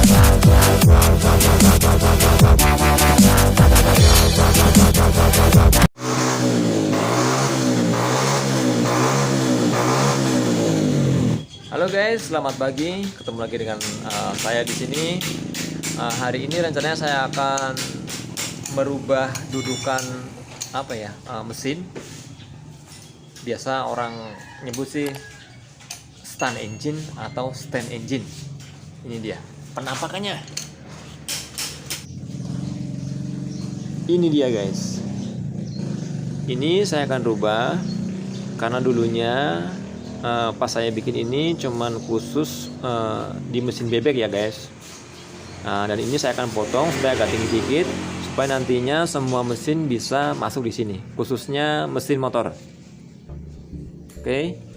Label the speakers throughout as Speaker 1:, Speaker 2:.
Speaker 1: Halo guys, selamat pagi. Ketemu lagi dengan saya di sini. Hari ini rencananya saya akan merubah dudukan mesin. Biasa orang nyebut sih stand engine atau stand engine. Ini dia penampakannya. Ini dia guys. Ini saya akan rubah karena dulunya pas saya bikin ini cuman khusus di mesin bebek ya guys. Dan ini saya akan potong supaya agak tinggi dikit supaya nantinya semua mesin bisa masuk di sini, khususnya mesin motor. Oke.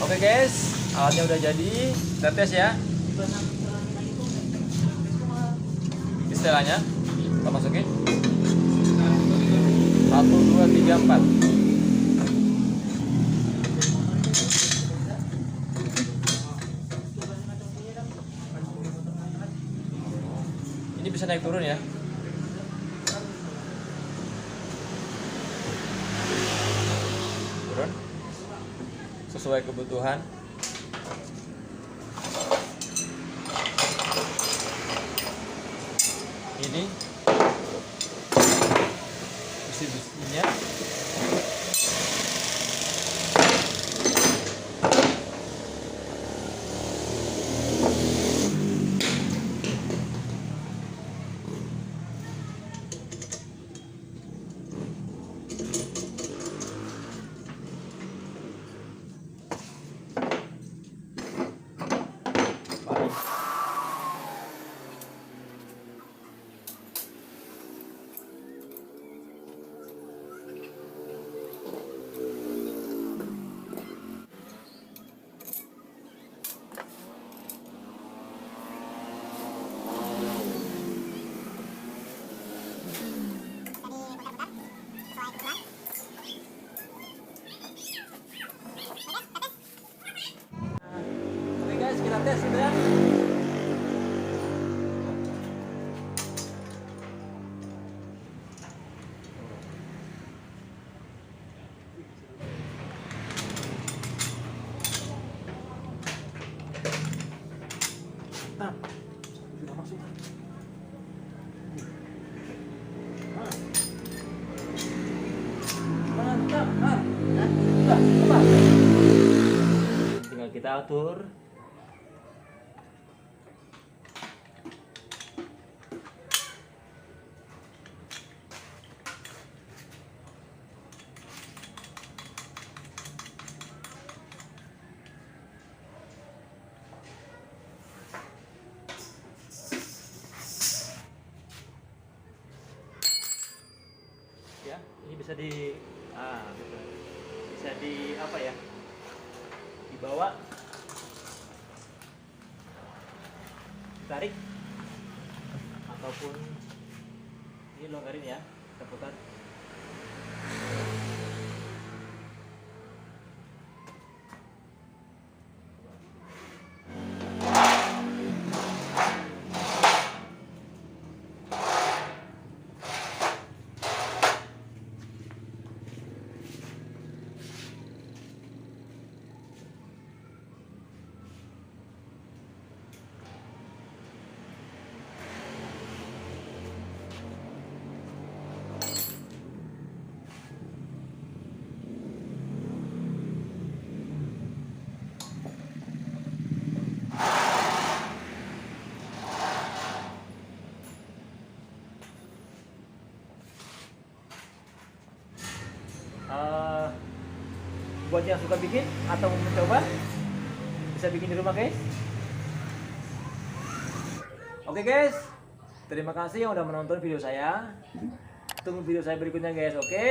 Speaker 1: Oke guys, alatnya udah jadi. Kita tes ya. Istilahnya kita masukin 1, 2, 3, 4. Ini bisa naik turun ya. Turun sesuai kebutuhan. Ini besi-besinya. Kita tes gitu ya. Nah, sudah masuk. Mantap, tinggal kita atur. Ya, ini bisa di apa ya, dibawa, tarik, ataupun ini longgarin ya, kita putar. Buat yang suka bikin atau mau mencoba, bisa bikin di rumah guys. Oke guys, terima kasih yang udah menonton video saya. Tunggu video saya berikutnya guys, oke?